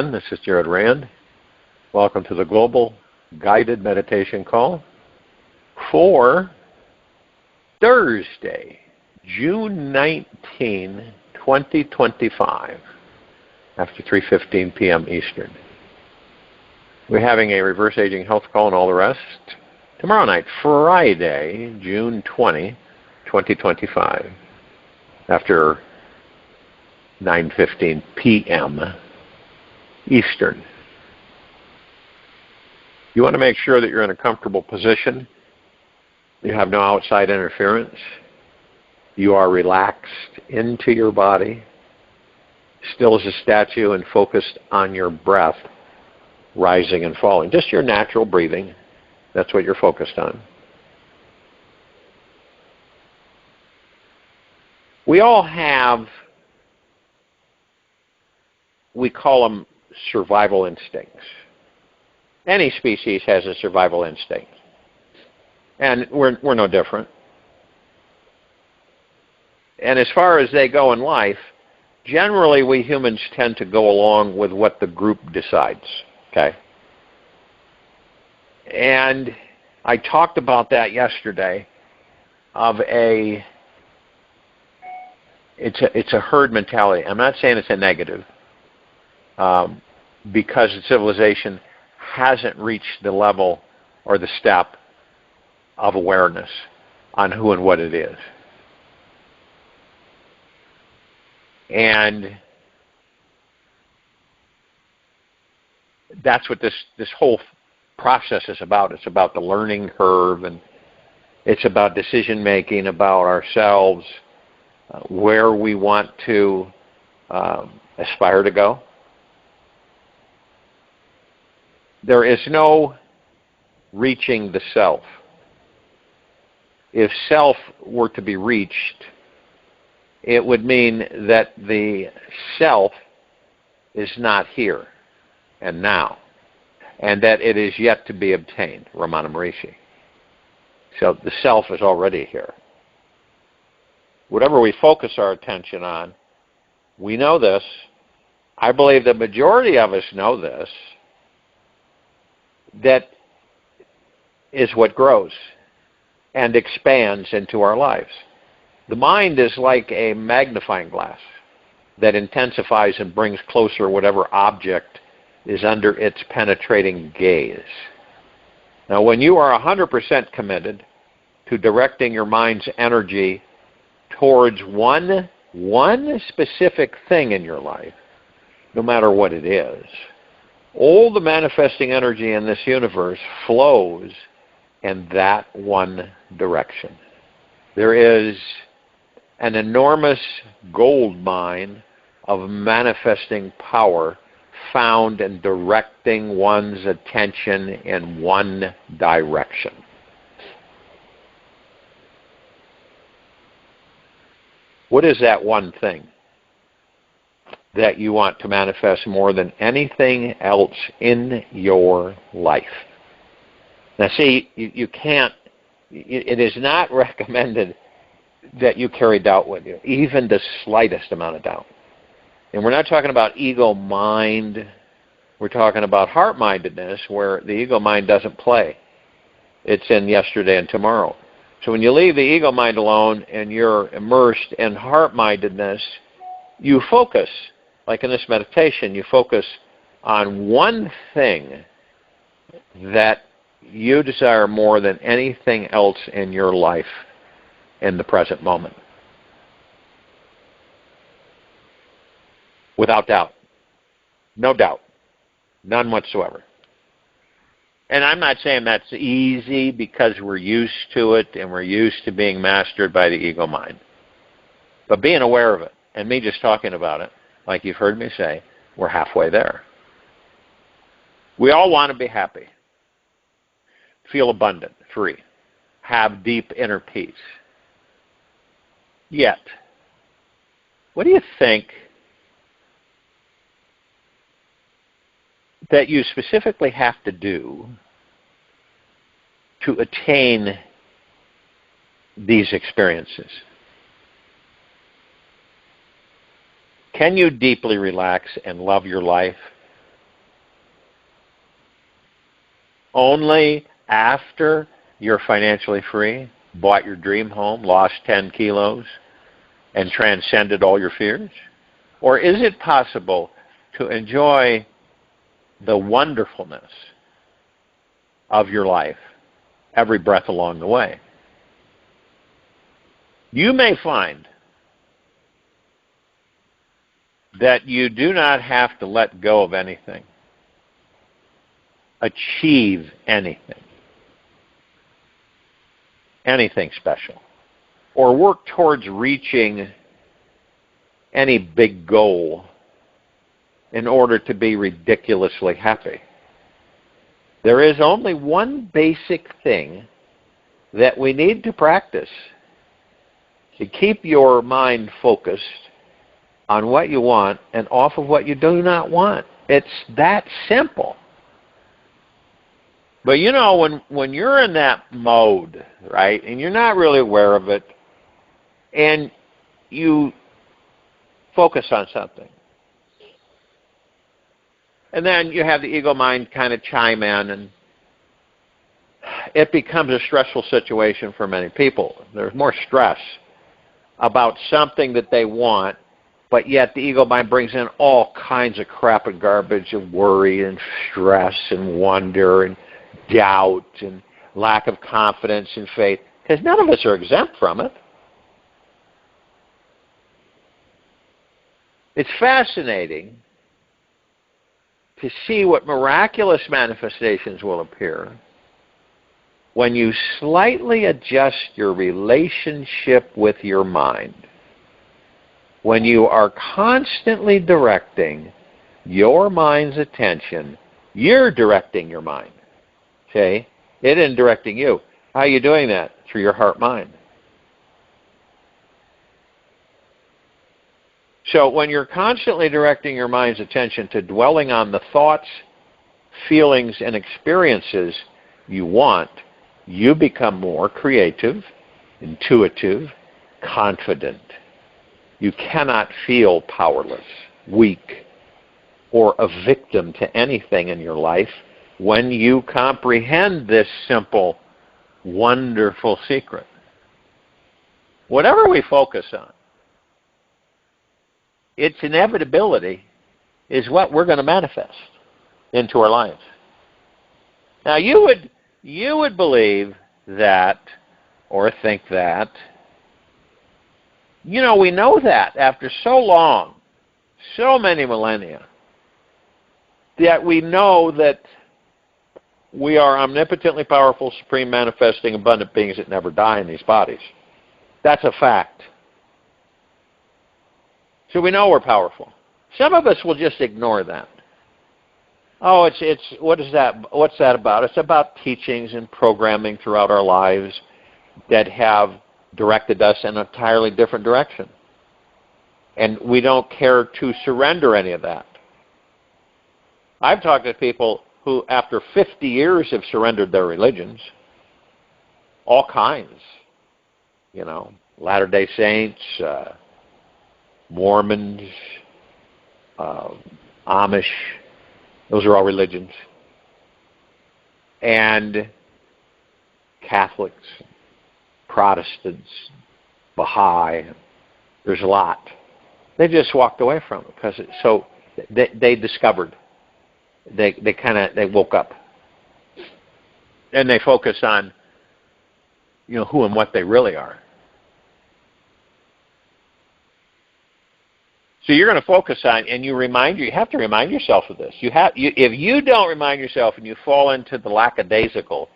everyone. This is Jared Rand. Welcome to the Global Guided Meditation Call for Thursday, June 19, 2025, after 3:15 p.m. Eastern. We're having a reverse aging health call and all the rest tomorrow night, Friday, June 20, 2025, after 9:15 p.m. Eastern. You want to make sure that you're in a comfortable position. You have no outside interference. You are relaxed into your body, still as a statue and focused on your breath, rising and falling. Just your natural breathing. That's what you're focused on. We all have, we call them survival instincts. Any species has a survival instinct, and we're no different. And as far as they go in life, generally we humans tend to go along with what the group decides, okay? And I talked about that yesterday of it's a herd mentality. I'm not saying it's a negative, because civilization hasn't reached the level or the step of awareness on who and what it is. And that's what this whole process is about. It's about the learning curve, and it's about decision making about ourselves, where we want to aspire to go. There is no reaching the self. If self were to be reached, it would mean that the self is not here and now, and that it is yet to be obtained, Ramana Maharishi. So the self is already here. Whatever we focus our attention on, we know this. I believe the majority of us know this. That is what grows and expands into our lives. The mind is like a magnifying glass that intensifies and brings closer whatever object is under its penetrating gaze. Now, when you are 100% committed to directing your mind's energy towards one specific thing in your life, no matter what it is, all the manifesting energy in this universe flows in that one direction. There is an enormous gold mine of manifesting power found in directing one's attention in one direction. What is that one thing that you want to manifest more than anything else in your life? Now see, you can't, it is not recommended that you carry doubt with you, even the slightest amount of doubt. And we're not talking about ego mind, we're talking about heart-mindedness, where the ego mind doesn't play. It's in yesterday and tomorrow. So when you leave the ego mind alone and you're immersed in heart-mindedness, you focus. Like in this meditation, you focus on one thing that you desire more than anything else in your life in the present moment. Without doubt. No doubt. None whatsoever. And I'm not saying that's easy because we're used to it and we're used to being mastered by the ego mind. But being aware of it, and me just talking about it, like you've heard me say, we're halfway there. We all want to be happy, feel abundant, free, have deep inner peace. Yet, what do you think that you specifically have to do to attain these experiences? Can you deeply relax and love your life only after you're financially free, bought your dream home, lost 10 kilos, and transcended all your fears? Or is it possible to enjoy the wonderfulness of your life every breath along the way? You may find that you do not have to let go of anything, achieve anything special, or work towards reaching any big goal in order to be ridiculously happy. There is only one basic thing that we need to practice to keep your mind focused on what you want and off of what you do not want. It's that simple. But you know, when you're in that mode, right, and you're not really aware of it, and you focus on something, and then you have the ego mind kind of chime in, and it becomes a stressful situation for many people. There's more stress about something that they want, but yet the ego mind brings in all kinds of crap and garbage of worry and stress and wonder and doubt and lack of confidence and faith, because none of us are exempt from it. It's fascinating to see what miraculous manifestations will appear when you slightly adjust your relationship with your mind. When you are constantly directing your mind's attention, you're directing your mind. Okay? It isn't directing you. How are you doing that? Through your heart-mind. So when you're constantly directing your mind's attention to dwelling on the thoughts, feelings, and experiences you want, you become more creative, intuitive, confident. You cannot feel powerless, weak, or a victim to anything in your life when you comprehend this simple, wonderful secret. Whatever we focus on, its inevitability is what we're going to manifest into our lives. Now, you would believe that, or think that, you know, we know that after so long, so many millennia, that we know that we are omnipotently powerful, supreme, manifesting, abundant beings that never die in these bodies. That's a fact. So we know we're powerful. Some of us will just ignore that. Oh, it's what is that? What's that about? It's about teachings and programming throughout our lives that have directed us in an entirely different direction. And we don't care to surrender any of that. I've talked to people who, after 50 years, have surrendered their religions. All kinds. You know, Latter-day Saints, Mormons, Amish. Those are all religions. And Catholics, Protestants, Baha'i. There's a lot. They just walked away from it because they discovered. They woke up. And they focus on, you know, who and what they really are. So you're going to focus on, and you have to remind yourself of this. If you don't remind yourself and you fall into the lackadaisical,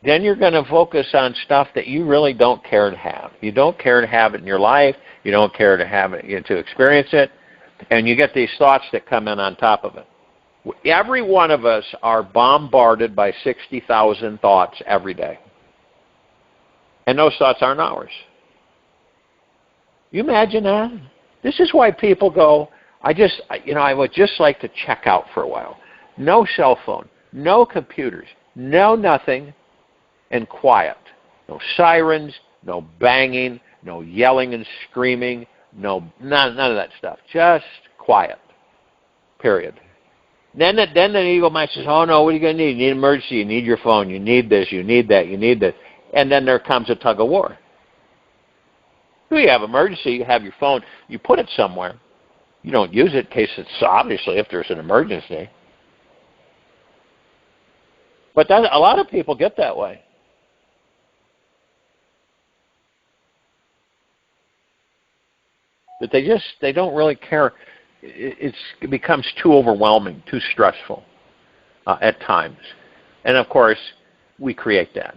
then you're going to focus on stuff that you really don't care to have. You don't care to have it in your life. You don't care to have it, to experience it. And you get these thoughts that come in on top of it. Every one of us are bombarded by 60,000 thoughts every day. And those thoughts aren't ours. You imagine that? This is why people go, I would just like to check out for a while. No cell phone, no computers, no nothing, and quiet. No sirens, no banging, no yelling and screaming, none of that stuff. Just quiet, period. Then the ego mind says, oh no, what are you going to need? You need emergency, you need your phone, you need this, you need that, you need this. And then there comes a tug of war. You have emergency, you have your phone, you put it somewhere. You don't use it in case it's, obviously, if there's an emergency. But a lot of people get that way. That they don't really care. It becomes too overwhelming, too stressful at times. And of course, we create that.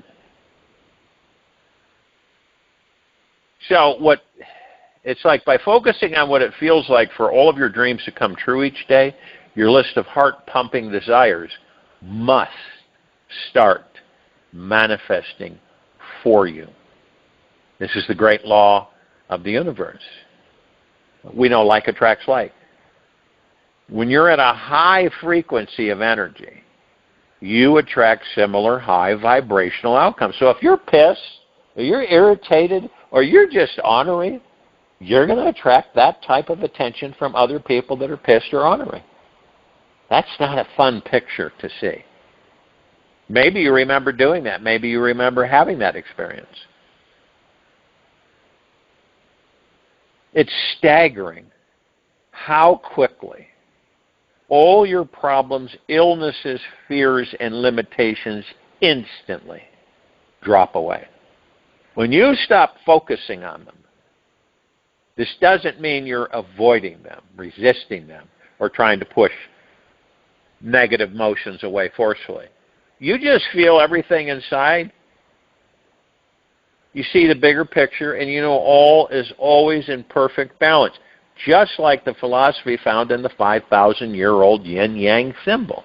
So it's like by focusing on what it feels like for all of your dreams to come true each day, your list of heart-pumping desires must start manifesting for you. This is the great law of the universe. We know like attracts like. When you're at a high frequency of energy, you attract similar high vibrational outcomes. So if you're pissed, or you're irritated, or you're just ornery, you're going to attract that type of attention from other people that are pissed or ornery. That's not a fun picture to see. Maybe you remember doing that. Maybe you remember having that experience. It's staggering how quickly all your problems, illnesses, fears, and limitations instantly drop away. When you stop focusing on them, this doesn't mean you're avoiding them, resisting them, or trying to push negative emotions away forcefully. You just feel everything inside. You see the bigger picture, and you know all is always in perfect balance, just like the philosophy found in the 5,000-year-old yin-yang symbol.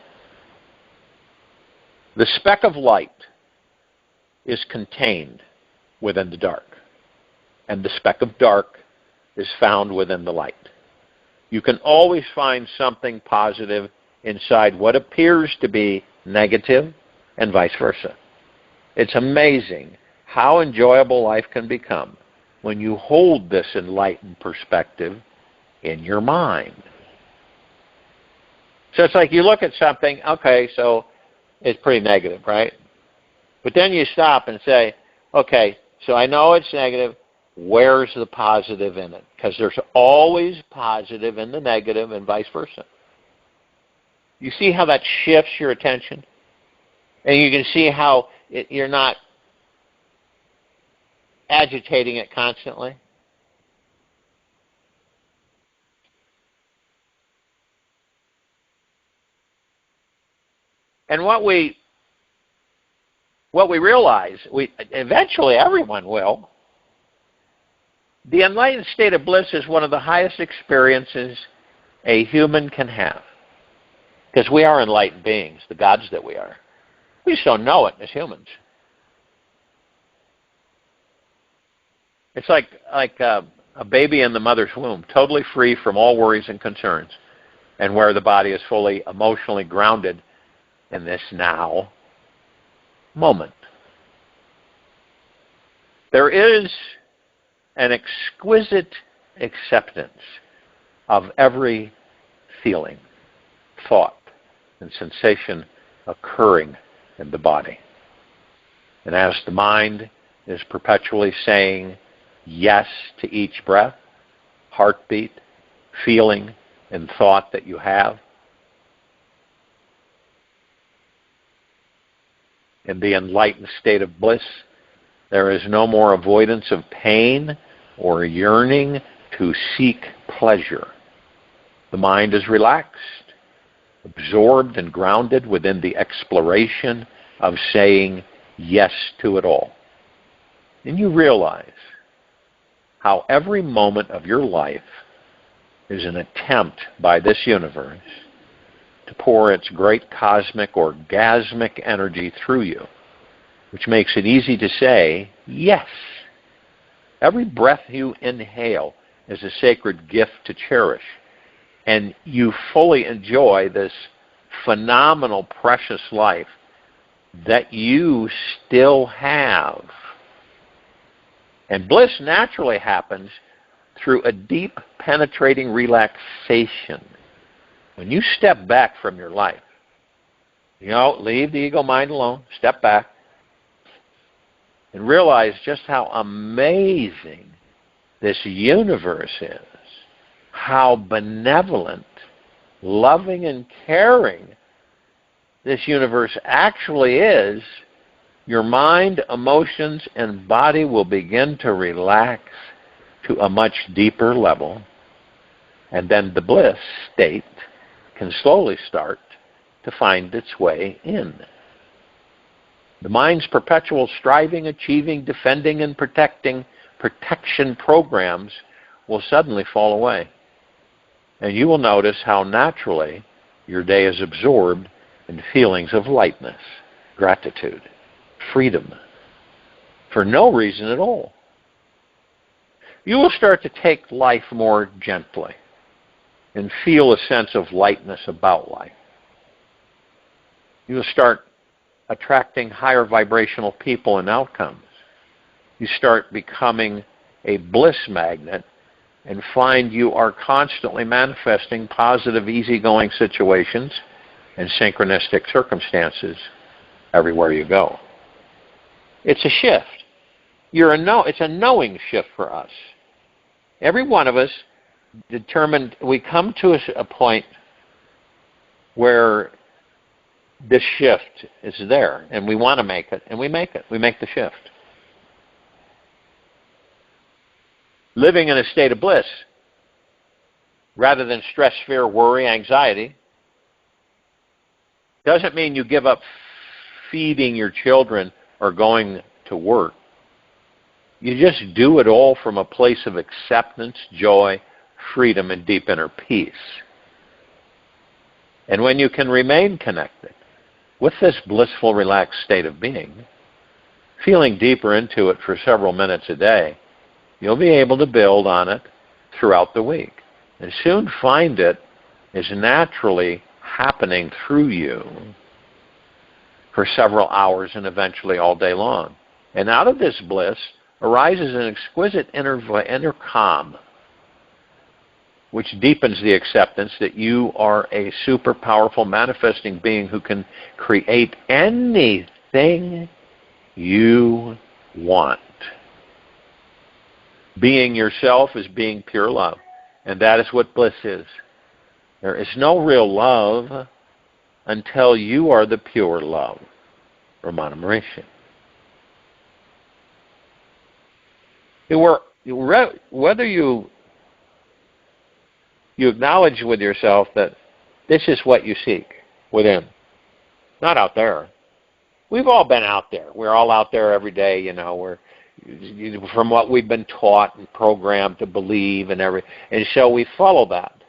The speck of light is contained within the dark, and the speck of dark is found within the light. You can always find something positive inside what appears to be negative, and vice versa. It's amazing how enjoyable life can become when you hold this enlightened perspective in your mind. So it's like you look at something, okay, so it's pretty negative, right? But then you stop and say, okay, so I know it's negative, where's the positive in it? Because there's always positive in the negative and vice versa. You see how that shifts your attention? And you can see how you're not agitating it constantly. And what we realize, eventually everyone will, the enlightened state of bliss is one of the highest experiences a human can have. Because we are enlightened beings, the gods that we are. We just don't know it as humans. It's like a baby in the mother's womb, totally free from all worries and concerns, and where the body is fully emotionally grounded in this now moment. There is an exquisite acceptance of every feeling, thought, and sensation occurring in the body. And as the mind is perpetually saying yes to each breath, heartbeat, feeling, and thought that you have, in the enlightened state of bliss, there is no more avoidance of pain or yearning to seek pleasure. The mind is relaxed, absorbed and grounded within the exploration of saying yes to it all. And you realize how every moment of your life is an attempt by this universe to pour its great cosmic orgasmic energy through you, which makes it easy to say yes. Every breath you inhale is a sacred gift to cherish, and you fully enjoy this phenomenal, precious life that you still have. And bliss naturally happens through a deep, penetrating relaxation When you step back from your life, leave the ego mind alone, step back, and realize just how amazing this universe is, how benevolent, loving, and caring this universe actually is, your mind, emotions, and body will begin to relax to a much deeper level, and then the bliss state can slowly start to find its way in. The mind's perpetual striving, achieving, defending, and protection programs will suddenly fall away. And you will notice how naturally your day is absorbed in feelings of lightness, gratitude, freedom, for no reason at all. You will start to take life more gently and feel a sense of lightness about life. You will start attracting higher vibrational people and outcomes. You start becoming a bliss magnet and find you are constantly manifesting positive, easygoing situations and synchronistic circumstances everywhere you go. It's a shift. It's a knowing shift for us. Every one of us determined, we come to a point where this shift is there, and we want to make it, and we make it. We make the shift. Living in a state of bliss, rather than stress, fear, worry, anxiety, doesn't mean you give up feeding your children or going to work. You just do it all from a place of acceptance, joy, freedom, and deep inner peace. And when you can remain connected with this blissful, relaxed state of being, feeling deeper into it for several minutes a day, you'll be able to build on it throughout the week and soon find it is naturally happening through you for several hours and eventually all day long. And out of this bliss arises an exquisite inner calm, which deepens the acceptance that you are a super powerful manifesting being who can create anything you want. Being yourself is being pure love, and that is what bliss is. There is no real love until you are the pure love. Ramana Maharshi. Whether you acknowledge with yourself that this is what you seek within, not out there. We've all been out there. We're all out there every day, we're from what we've been taught and programmed to believe and so we follow that.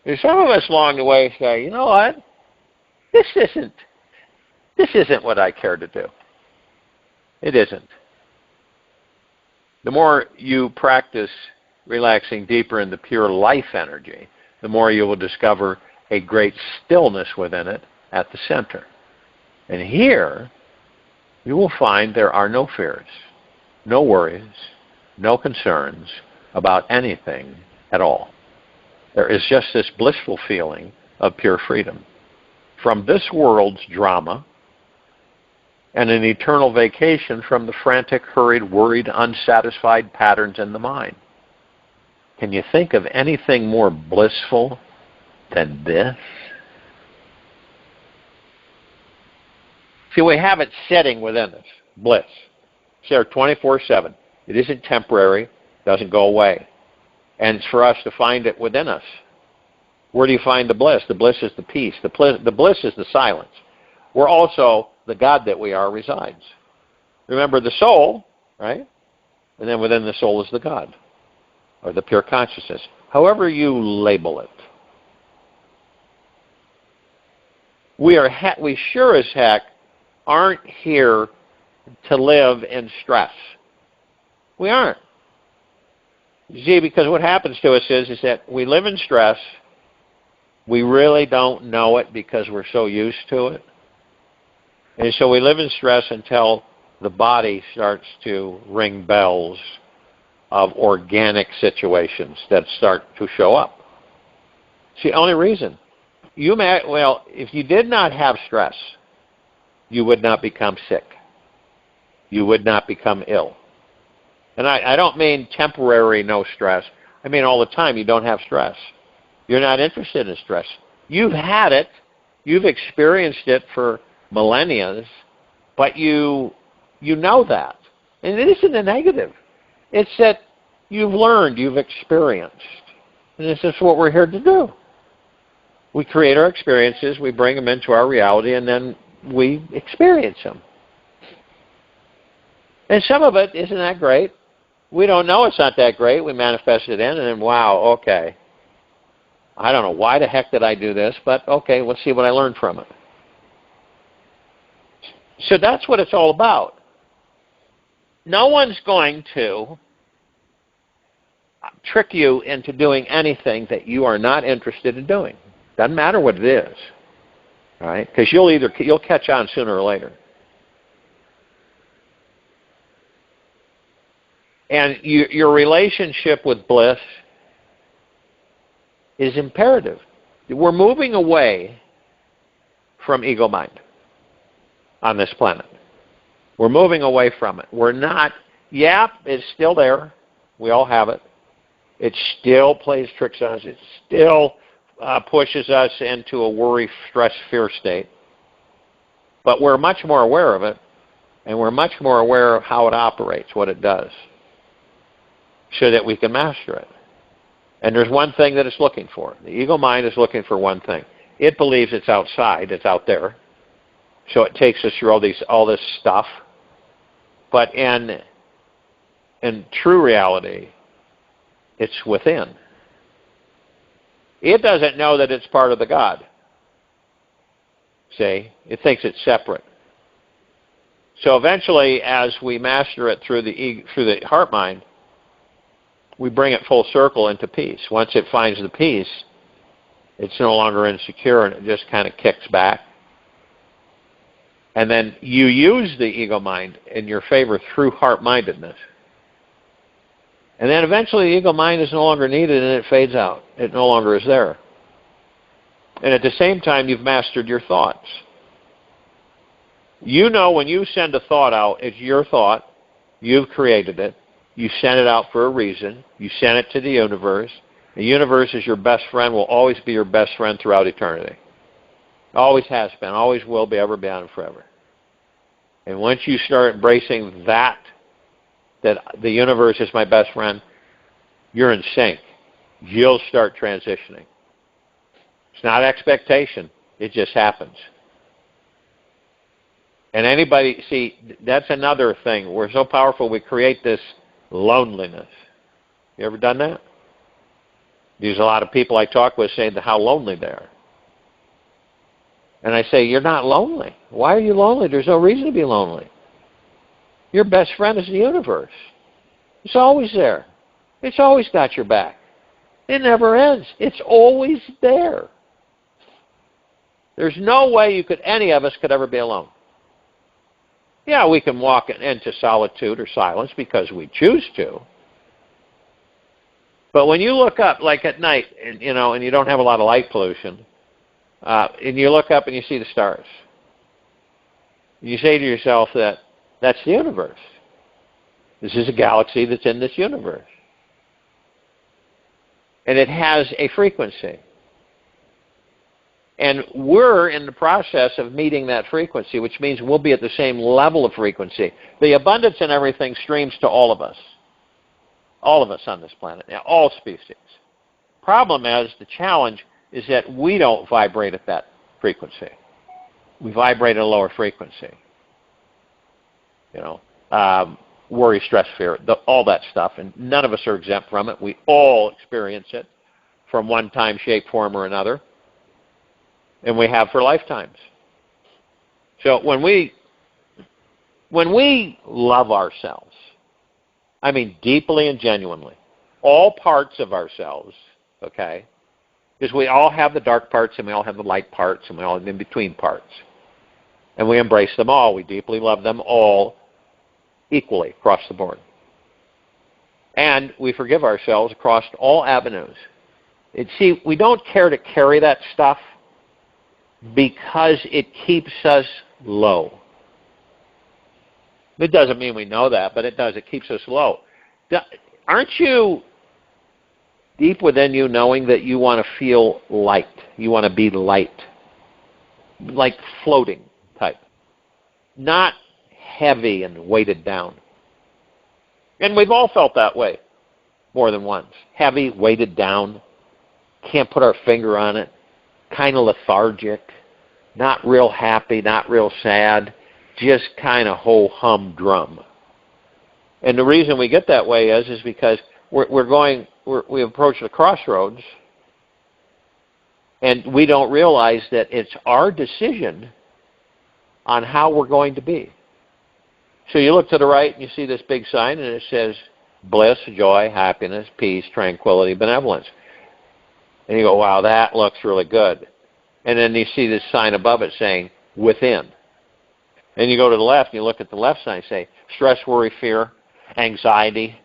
And some of us along the way say, you know what? This isn't what I care to do. It isn't. The more you practice relaxing deeper in the pure life energy, the more you will discover a great stillness within it at the center. And here, you will find there are no fears, no worries, no concerns about anything at all. There is just this blissful feeling of pure freedom from this world's drama and an eternal vacation from the frantic, hurried, worried, unsatisfied patterns in the mind. Can you think of anything more blissful than this? See, we have it sitting within us, bliss. It's there 24/7. It isn't temporary, doesn't go away. And it's for us to find it within us. Where do you find the bliss? The bliss is the peace. The bliss is the silence. Where also the God that we are resides. Remember the soul, right? And then within the soul is the God, or the pure consciousness, however you label it. We sure as heck aren't here to live in stress. We aren't. You see, because what happens to us is that we live in stress. We really don't know it because we're so used to it. And so we live in stress until the body starts to ring bells of organic situations that start to show up. It's the only reason. Well, if you did not have stress, you would not become sick. You would not become ill. And I don't mean temporary no stress. I mean all the time you don't have stress. You're not interested in stress. You've had it. You've experienced it for millennia, but you know that. And it isn't a negative. It's that you've learned, you've experienced. And this is what we're here to do. We create our experiences, we bring them into our reality, and then we experience them. And some of it isn't that great. We don't know it's not that great. We manifest it in, and then, wow, okay. I don't know why the heck did I do this, but okay, let's see what I learned from it. So that's what it's all about. No one's going to trick you into doing anything that you are not interested in doing. Doesn't matter what it is, all right? Because you'll catch on sooner or later. And your relationship with bliss is imperative. We're moving away from ego mind on this planet. We're moving away from it. We're not, it's still there. We all have it. It still plays tricks on us. It still pushes us into a worry, stress, fear state. But we're much more aware of it, and we're much more aware of how it operates, what it does, so that we can master it. And there's one thing that it's looking for. The ego mind is looking for one thing. It believes it's outside, it's out there. So it takes us through all this stuff. But in true reality, it's within. It doesn't know that it's part of the God. See? It thinks it's separate. So eventually, as we master it through the heart mind, we bring it full circle into peace. Once it finds the peace, it's no longer insecure, and it just kind of kicks back. And then you use the ego mind in your favor through heart-mindedness. And then eventually the ego mind is no longer needed, and it fades out. It no longer is there. And at the same time, you've mastered your thoughts. You know when you send a thought out, it's your thought. You've created it. You sent it out for a reason. You sent it to the universe. The universe is your best friend, will always be your best friend throughout eternity. Always has been, always will be, ever beyond, and forever. And once you start embracing that the universe is my best friend, you're in sync. You'll start transitioning. It's not expectation. It just happens. And anybody, see, that's another thing. We're so powerful, we create this loneliness. You ever done that? There's a lot of people I talk with saying how lonely they are. And I say, you're not lonely. Why are you lonely? There's no reason to be lonely. Your best friend is the universe. It's always there. It's always got your back. It never ends. It's always there. There's no way any of us could ever be alone. Yeah, we can walk into solitude or silence because we choose to. But when you look up, like at night, and you don't have a lot of light pollution, and you look up and you see the stars, you say to yourself that's the universe. This is a galaxy that's in this universe. And it has a frequency. And we're in the process of meeting that frequency, which means we'll be at the same level of frequency. The abundance in everything streams to all of us. All of us on this planet, now, all species. Problem is, the challenge is that we don't vibrate at that frequency. We vibrate at a lower frequency. Worry, stress, fear, all that stuff, and none of us are exempt from it. We all experience it from one time, shape, form, or another, and we have for lifetimes. So when we love ourselves, I mean deeply and genuinely, all parts of ourselves, okay, because we all have the dark parts and we all have the light parts and we all have the in-between parts, and we embrace them all. We deeply love them all equally across the board. And we forgive ourselves across all avenues. See, we don't care to carry that stuff because it keeps us low. It doesn't mean we know that, but it does. It keeps us low. Aren't you deep within you knowing that you want to feel light? You want to be light. Like floating type. Not heavy and weighted down. And we've all felt that way more than once. Heavy, weighted down. Can't put our finger on it. Kind of lethargic. Not real happy, not real sad. Just kind of ho-hum-drum. And the reason we get that way is because we approach the crossroads, and we don't realize that it's our decision on how we're going to be. So you look to the right and you see this big sign, and it says bliss, joy, happiness, peace, tranquility, benevolence. And you go, wow, that looks really good. And then you see this sign above it saying within. And you go to the left and you look at the left sign and say stress, worry, fear, anxiety.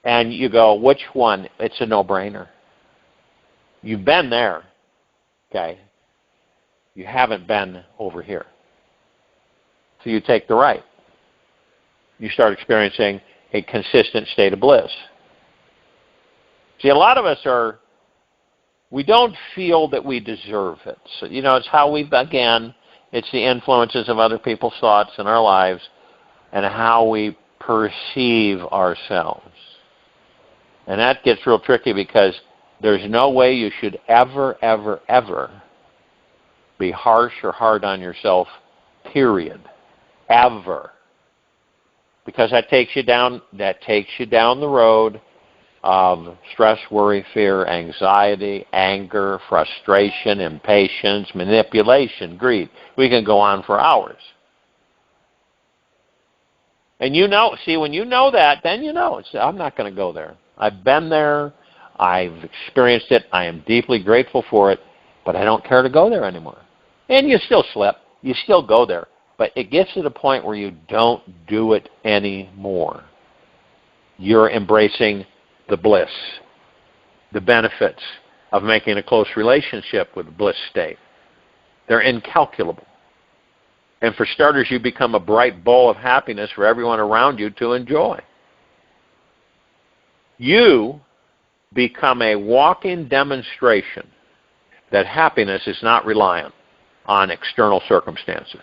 And you go, which one? It's a no-brainer. You've been there, okay? You haven't been over here. So you take the right. You start experiencing a consistent state of bliss. See, a lot of us we don't feel that we deserve it. So, it's how it's the influences of other people's thoughts in our lives and how we perceive ourselves. And that gets real tricky because there's no way you should ever, ever, ever be harsh or hard on yourself, period. Ever. Because that takes you down the road of stress, worry, fear, anxiety, anger, frustration, impatience, manipulation, greed. We can go on for hours. And when you know that, then I'm not going to go there. I've been there. I've experienced it. I am deeply grateful for it, but I don't care to go there anymore. And you still slip. You still go there. But it gets to the point where you don't do it anymore. You're embracing the bliss, the benefits of making a close relationship with the bliss state. They're incalculable. And for starters, you become a bright ball of happiness for everyone around you to enjoy. You become a walking demonstration that happiness is not reliant on external circumstances.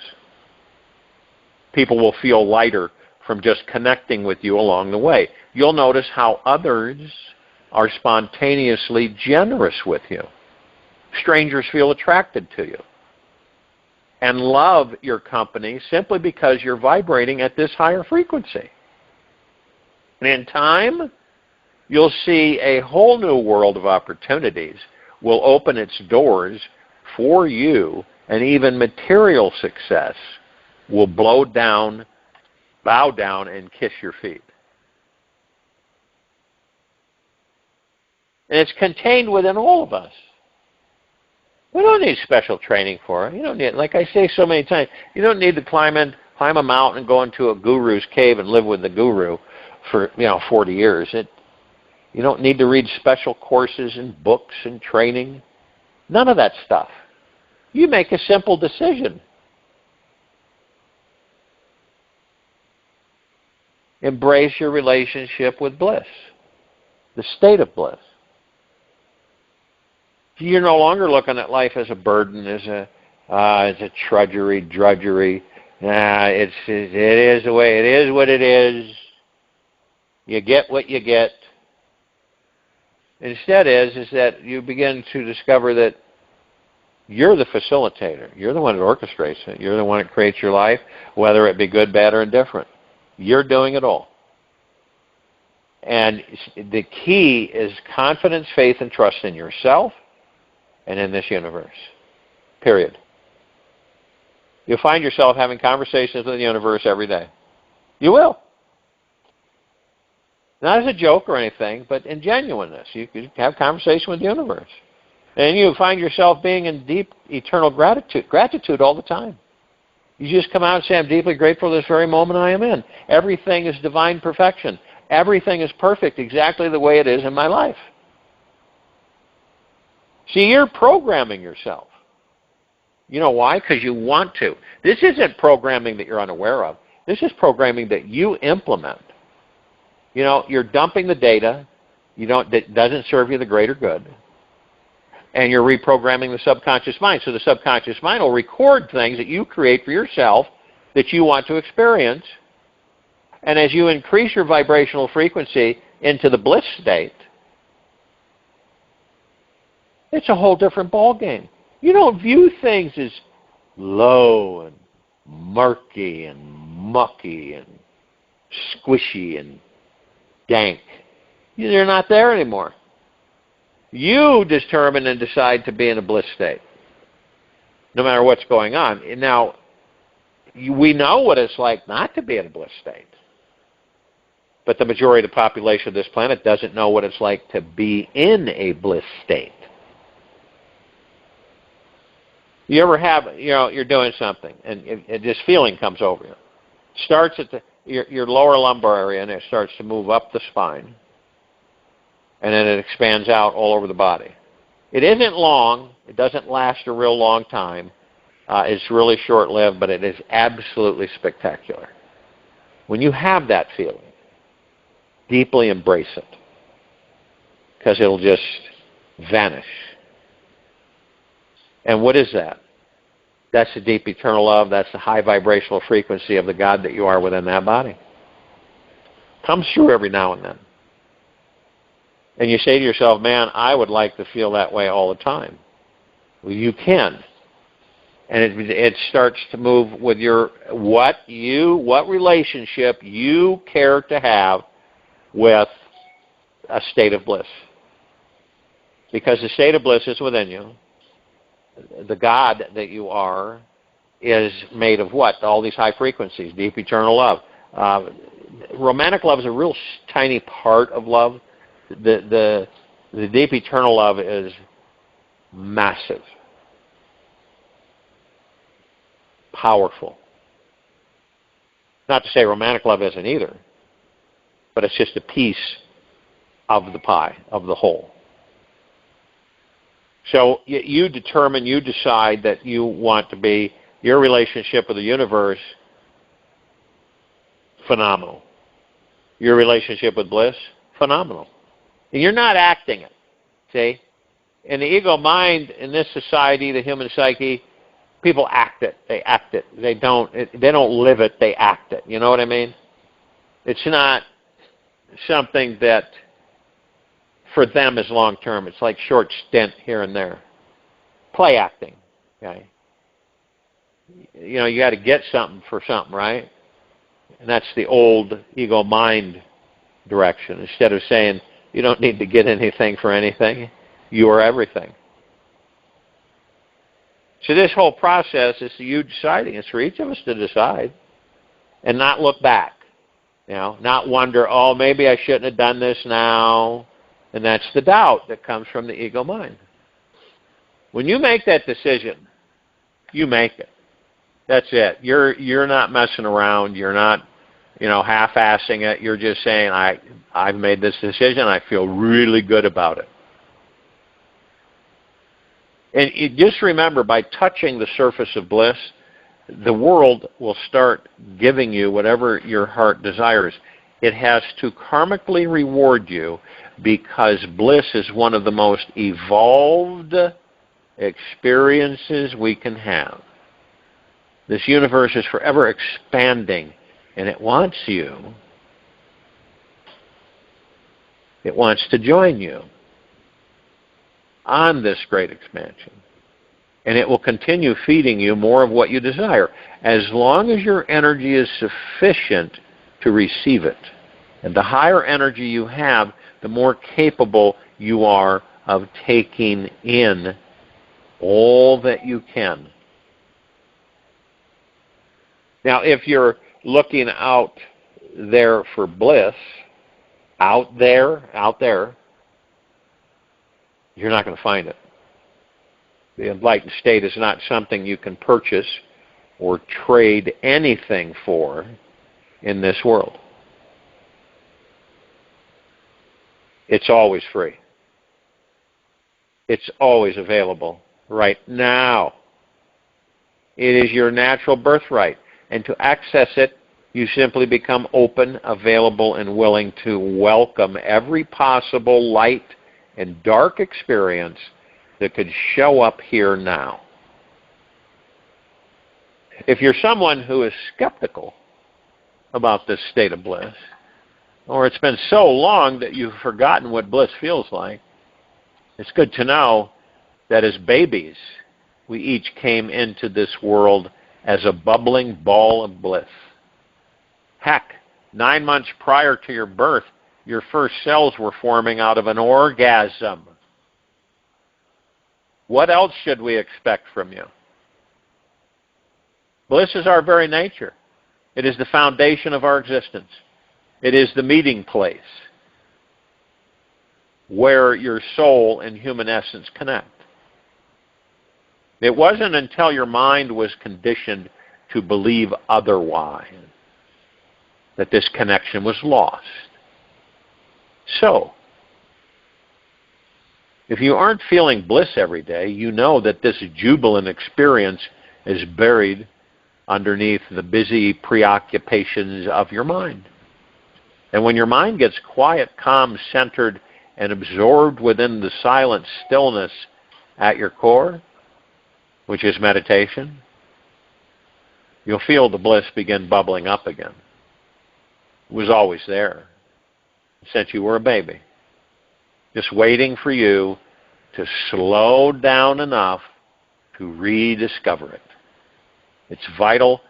People will feel lighter from just connecting with you along the way. You'll notice how others are spontaneously generous with you. Strangers feel attracted to you and love your company simply because you're vibrating at this higher frequency. And in time, you'll see a whole new world of opportunities will open its doors for you, and even material success will bow down and kiss your feet. And it's contained within all of us. We don't need special training for it. You don't need, like I say so many times, you don't need to climb a mountain and go into a guru's cave and live with the guru for 40 years. You don't need to read special courses and books and training. None of that stuff. You make a simple decision. Embrace your relationship with bliss, the state of bliss. You're no longer looking at life as a burden, as a drudgery. It is the way it is, what it is. You get what you get. Instead is that you begin to discover that you're the facilitator. You're the one that orchestrates it. You're the one that creates your life, whether it be good, bad, or indifferent. You're doing it all. And the key is confidence, faith, and trust in yourself and in this universe. Period. You'll find yourself having conversations with the universe every day. You will. Not as a joke or anything, but in genuineness. You can have conversation with the universe. And you find yourself being in deep, eternal gratitude all the time. You just come out and say, I'm deeply grateful for this very moment I am in. Everything is divine perfection. Everything is perfect exactly the way it is in my life. See, you're programming yourself. You know why? Because you want to. This isn't programming that you're unaware of. This is programming that you implement. You know, you're dumping the data that doesn't serve you the greater good, and you're reprogramming the subconscious mind. So the subconscious mind will record things that you create for yourself that you want to experience. And as you increase your vibrational frequency into the bliss state, it's a whole different ballgame. You don't view things as low and murky and mucky and squishy and dank. They're not there anymore. You determine and decide to be in a bliss state, no matter what's going on. Now, we know what it's like not to be in a bliss state. But the majority of the population of this planet doesn't know what it's like to be in a bliss state. You ever have, you're doing something, and this feeling comes over you. Starts at your lower lumbar area, and it starts to move up the spine. And then it expands out all over the body. It isn't long. It doesn't last a real long time. It's really short-lived, but it is absolutely spectacular. When you have that feeling, deeply embrace it, because it'll just vanish. And what is that? That's the deep eternal love. That's the high vibrational frequency of the God that you are within that body. Comes through every now and then. And you say to yourself, man, I would like to feel that way all the time. Well, you can. And it starts to move with what relationship you care to have with a state of bliss. Because the state of bliss is within you. The God that you are is made of what? All these high frequencies, deep eternal love. Romantic love is a real tiny part of love. The deep eternal love is massive, powerful. Not to say romantic love isn't either, but it's just a piece of the pie, of the whole. So you decide that you want to be, your relationship with the universe, phenomenal. Your relationship with bliss, phenomenal. And you're not acting it, see? In the ego mind, in this society, the human psyche, people act it. They act it. They don't live it, they act it. You know what I mean? It's not something that for them is long term. It's like short stint here and there. Play acting. Okay? You got to get something for something, right? And that's the old ego mind direction. Instead of saying you don't need to get anything for anything, you are everything. So this whole process is you deciding. It's for each of us to decide and not look back. Not wonder, oh, maybe I shouldn't have done this now. And that's the doubt that comes from the ego mind. When you make that decision, you make it. That's it. You're not messing around. You're not, half-assing it. You're just saying, I've made this decision. I feel really good about it. And just remember, by touching the surface of bliss, the world will start giving you whatever your heart desires. It has to karmically reward you because bliss is one of the most evolved experiences we can have. This universe is forever expanding, and it wants you. It wants to join you on this great expansion. And it will continue feeding you more of what you desire, as long as your energy is sufficient to receive it. And the higher energy you have, the more capable you are of taking in all that you can. Now, if you're looking out there for bliss, out there, you're not going to find it. The enlightened state is not something you can purchase or trade anything for in this world. It's always free. It's always available right now. It is your natural birthright. And to access it, you simply become open, available, and willing to welcome every possible light and dark experience that could show up here now. If you're someone who is skeptical about this state of bliss, or it's been so long that you've forgotten what bliss feels like, it's good to know that as babies, we each came into this world as a bubbling ball of bliss. Heck, 9 months prior to your birth, your first cells were forming out of an orgasm. What else should we expect from you? Bliss is our very nature. It is the foundation of our existence. It is the meeting place where your soul and human essence connect. It wasn't until your mind was conditioned to believe otherwise that this connection was lost. So, if you aren't feeling bliss every day, you know that this jubilant experience is buried underneath the busy preoccupations of your mind. And when your mind gets quiet, calm, centered, and absorbed within the silent stillness at your core, which is meditation, you'll feel the bliss begin bubbling up again. It was always there since you were a baby, just waiting for you to slow down enough to rediscover it. It's vital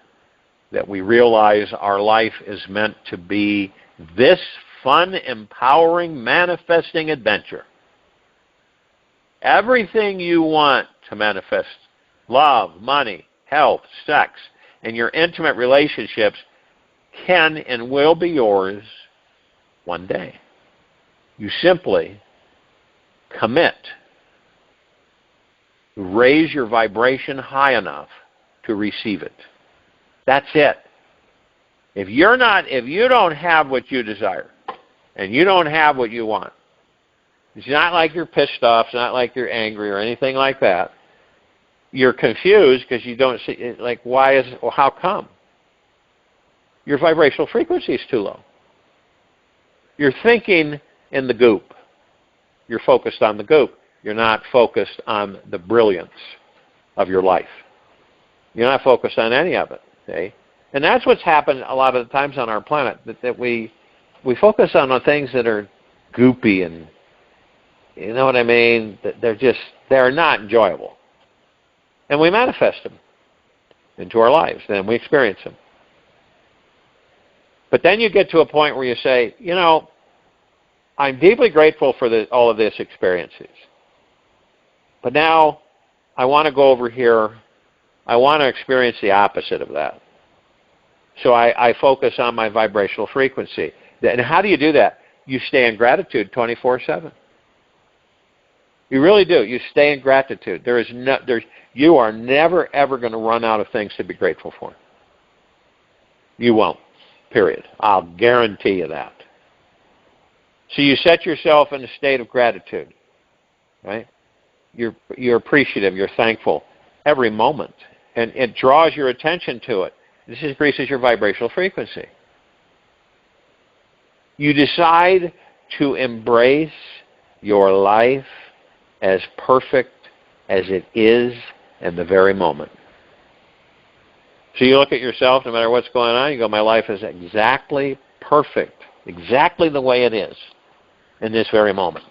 that we realize our life is meant to be this fun, empowering, manifesting adventure. Everything you want to manifest, love, money, health, sex, and your intimate relationships can and will be yours one day. You simply commit. Raise your vibration high enough to receive it. That's it. If you don't have what you desire, and you don't have what you want, it's not like you're pissed off, it's not like you're angry or anything like that. You're confused because you don't see, like, how come? Your vibrational frequency is too low. You're thinking in the goop. You're focused on the goop. You're not focused on the brilliance of your life. You're not focused on any of it. See? And that's what's happened a lot of the times on our planet, that we focus on the things that are goopy and, you know what I mean? They're not enjoyable. And we manifest them into our lives, and we experience them. But then you get to a point where you say, you know, I'm deeply grateful for all of these experiences. But now I want to go over here. I want to experience the opposite of that. So I focus on my vibrational frequency. And how do you do that? You stay in gratitude 24/7. You really do. You stay in gratitude. You are never, ever going to run out of things to be grateful for. You won't. Period. I'll guarantee you that. So you set yourself in a state of gratitude, right? You're appreciative. You're thankful every moment. And it draws your attention to it. This increases your vibrational frequency. You decide to embrace your life as perfect as it is in the very moment. So you look at yourself, no matter what's going on, you go, my life is exactly perfect, exactly the way it is in this very moment.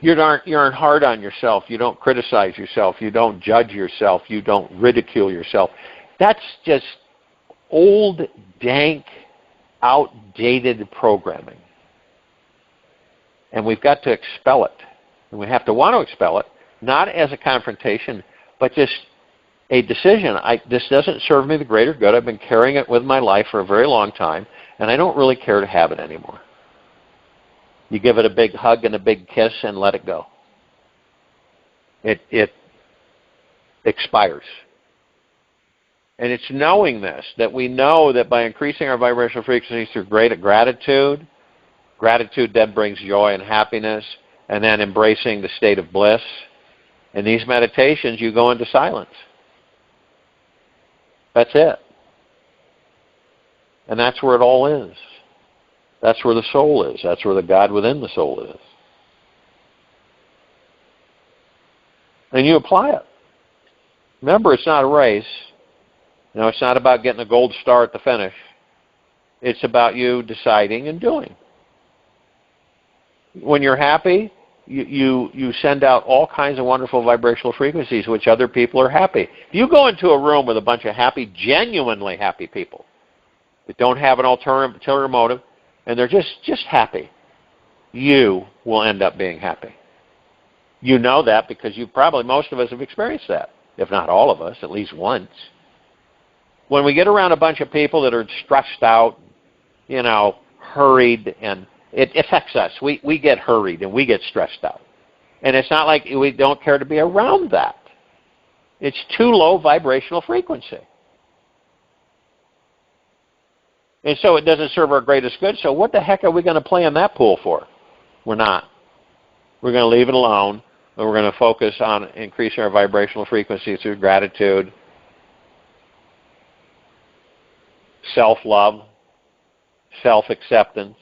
You aren't hard on yourself. You don't criticize yourself. You don't judge yourself. You don't ridicule yourself. That's just old, dank, outdated programming. And we've got to expel it. And we have to want to expel it, not as a confrontation, but just a decision. This doesn't serve me the greater good. I've been carrying it with my life for a very long time, and I don't really care to have it anymore. You give it a big hug and a big kiss and let it go. It expires. And it's knowing this, that we know that by increasing our vibrational frequency through great gratitude then brings joy and happiness, and then embracing the state of bliss. In these meditations, you go into silence. That's it. And that's where it all is. That's where the soul is. That's where the God within the soul is. And you apply it. Remember, it's not a race. It's not about getting a gold star at the finish. It's about you deciding and doing. When you're happy, you send out all kinds of wonderful vibrational frequencies, which other people are happy. If you go into a room with a bunch of happy, genuinely happy people that don't have an ulterior motive, and they're just happy, you will end up being happy. You know that because most of us have experienced that, if not all of us, at least once. When we get around a bunch of people that are stressed out, hurried, and it affects us. We get hurried and we get stressed out. And it's not like we don't care to be around that. It's too low vibrational frequency. And so it doesn't serve our greatest good. So what the heck are we going to play in that pool for? We're not. We're going to leave it alone, and we're going to focus on increasing our vibrational frequency through gratitude, self-love, self-acceptance,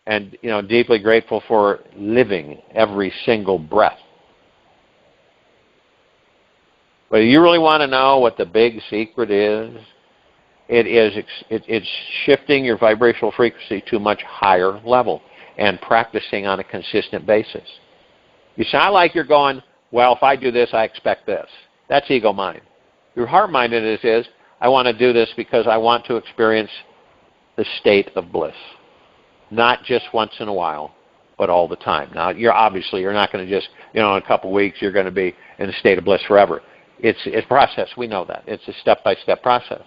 and deeply grateful for living every single breath. But if you really want to know what the big secret is, it's shifting your vibrational frequency to a much higher level and practicing on a consistent basis. You sound like you're going, well, if I do this, I expect this. That's ego mind. Your heart-mindedness is, I want to do this because I want to experience the state of bliss. Not just once in a while, but all the time. Now, you're not going to just, in a couple of weeks, you're going to be in a state of bliss forever. It's a process. We know that. It's a step-by-step process.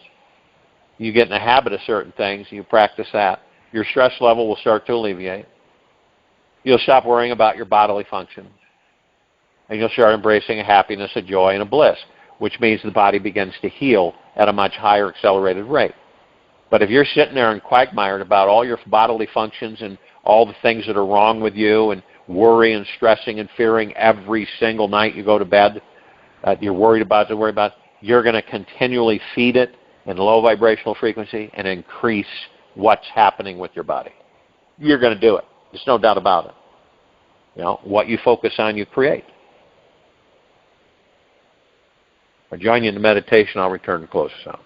You get in the habit of certain things, you practice that, your stress level will start to alleviate. You'll stop worrying about your bodily functions. And you'll start embracing a happiness, a joy, and a bliss, which means the body begins to heal at a much higher accelerated rate. But if you're sitting there and quagmired about all your bodily functions and all the things that are wrong with you and worry and stressing and fearing every single night you go to bed, you're worried about, you're going to continually feed it in low vibrational frequency and increase what's happening with your body. You're going to do it. There's no doubt about it. What you focus on, you create. I'll join you in the meditation. I'll return to close this out.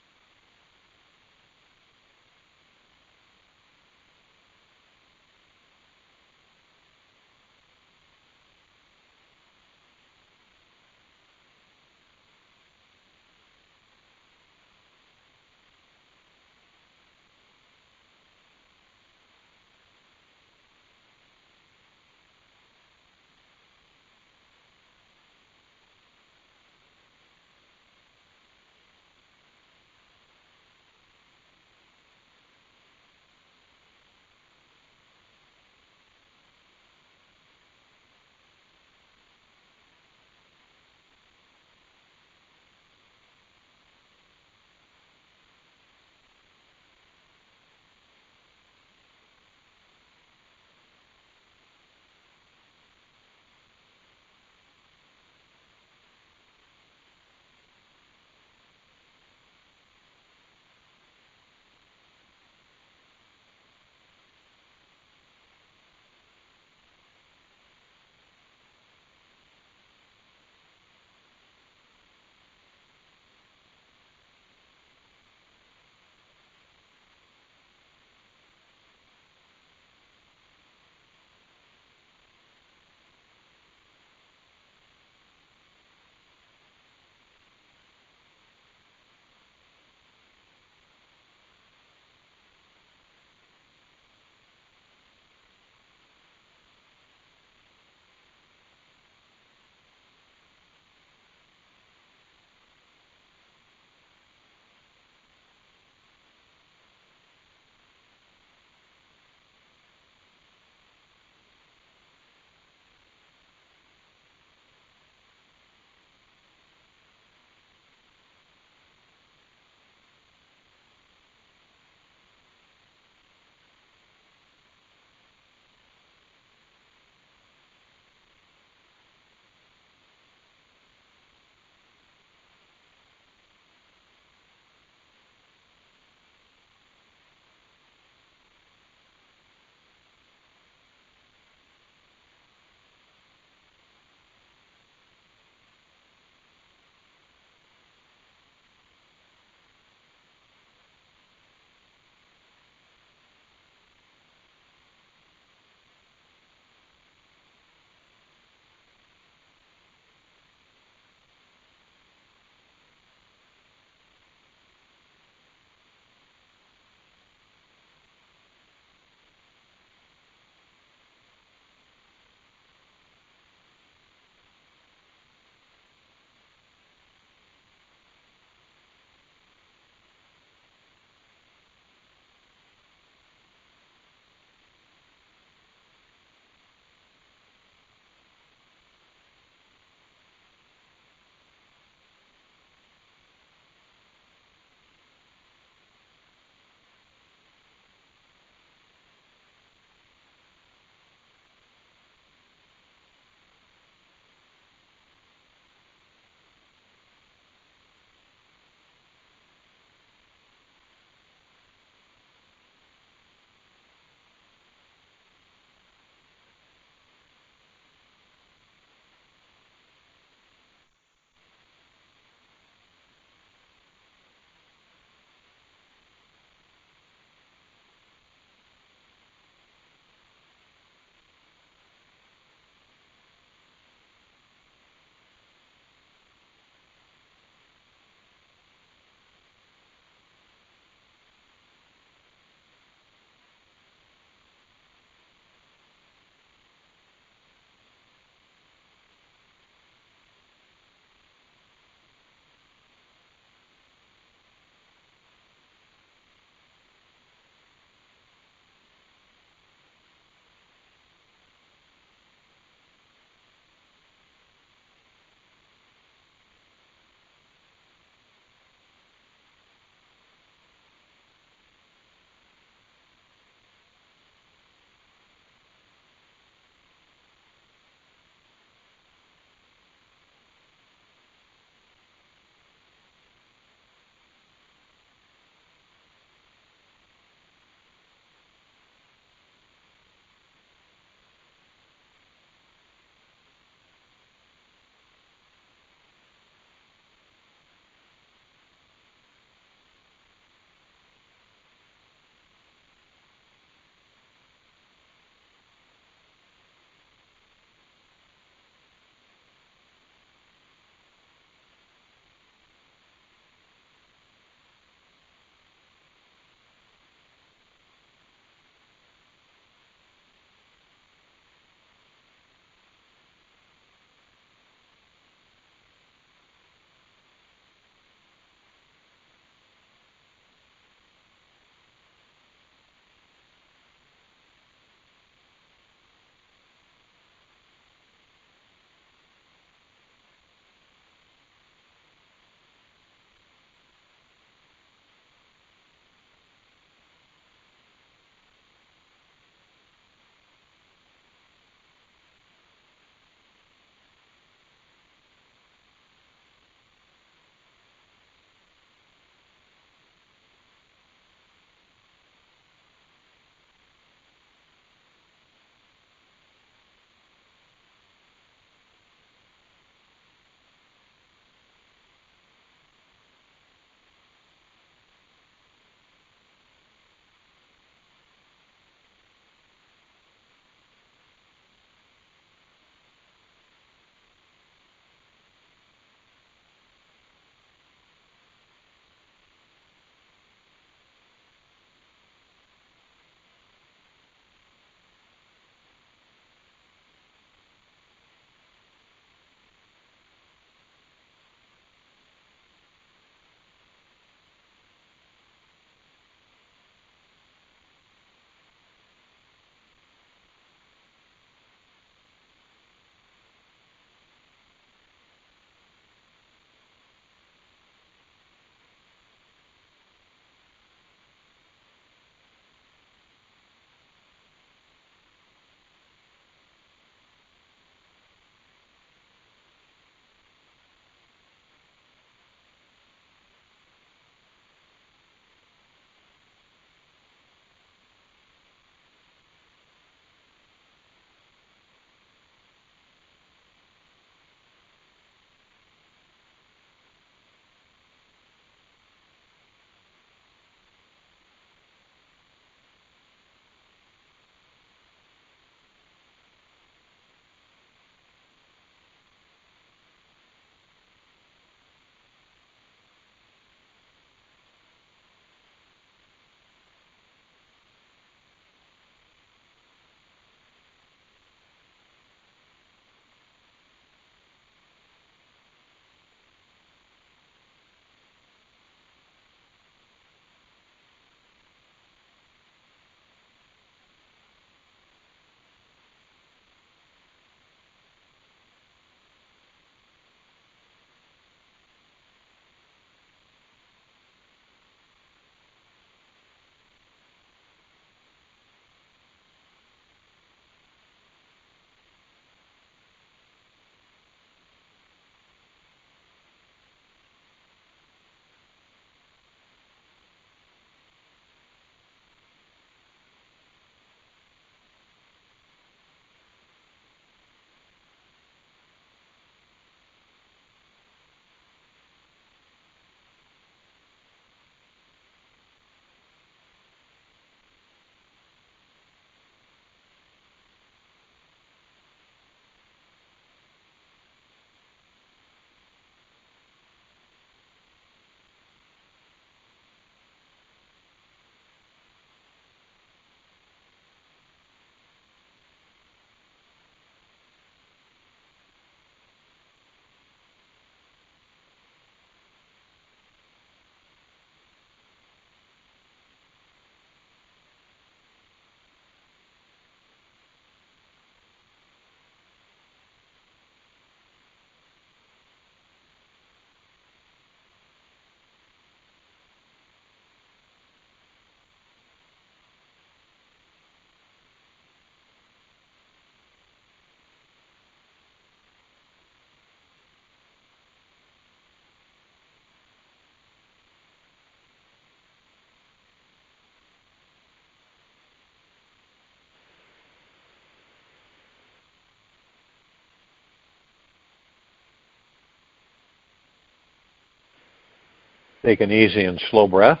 Take an easy and slow breath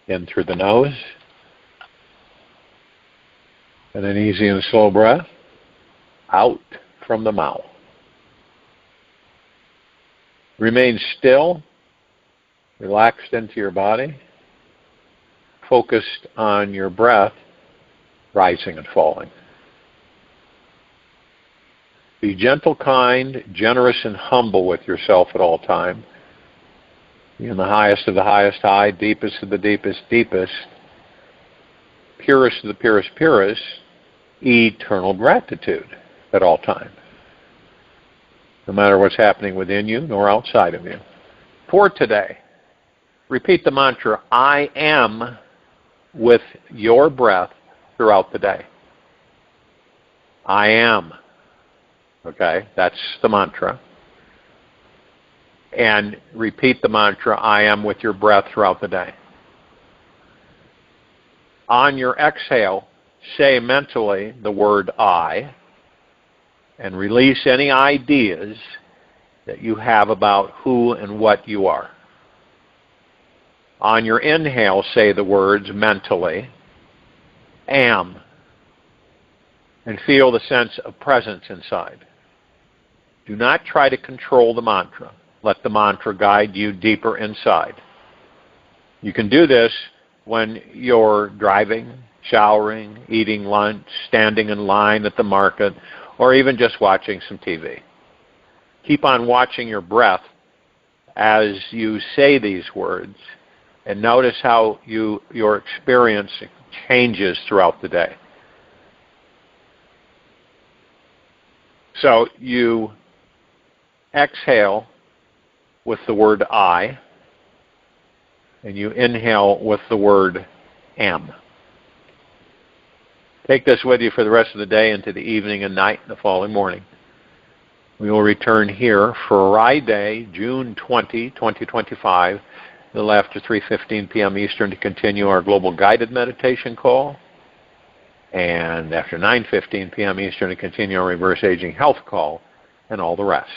in through the nose, and an easy and slow breath out from the mouth. Remain still, relaxed into your body, focused on your breath rising and falling. Be gentle, kind, generous, and humble with yourself at all times. Be in the highest of the highest high, deepest of the deepest deepest, purest of the purest purest, eternal gratitude at all times. No matter what's happening within you nor outside of you. For today, repeat the mantra, I am, with your breath throughout the day. I am. Okay, that's the mantra. And repeat the mantra, I am, with your breath throughout the day. On your exhale, say mentally the word I, and release any ideas that you have about who and what you are. On your inhale, say the words mentally, am, and feel the sense of presence inside. Do not try to control the mantra. Let the mantra guide you deeper inside. You can do this when you're driving, showering, eating lunch, standing in line at the market, or even just watching some TV. Keep on watching your breath as you say these words, and notice how your experience changes throughout the day. So you exhale with the word I, and you inhale with the word am. Take this with you for the rest of the day into the evening and night and the following morning. We will return here Friday, June 20, 2025, a little after 3:15 p.m. Eastern to continue our global guided meditation call, and after 9:15 p.m. Eastern to continue our reverse aging health call and all the rest.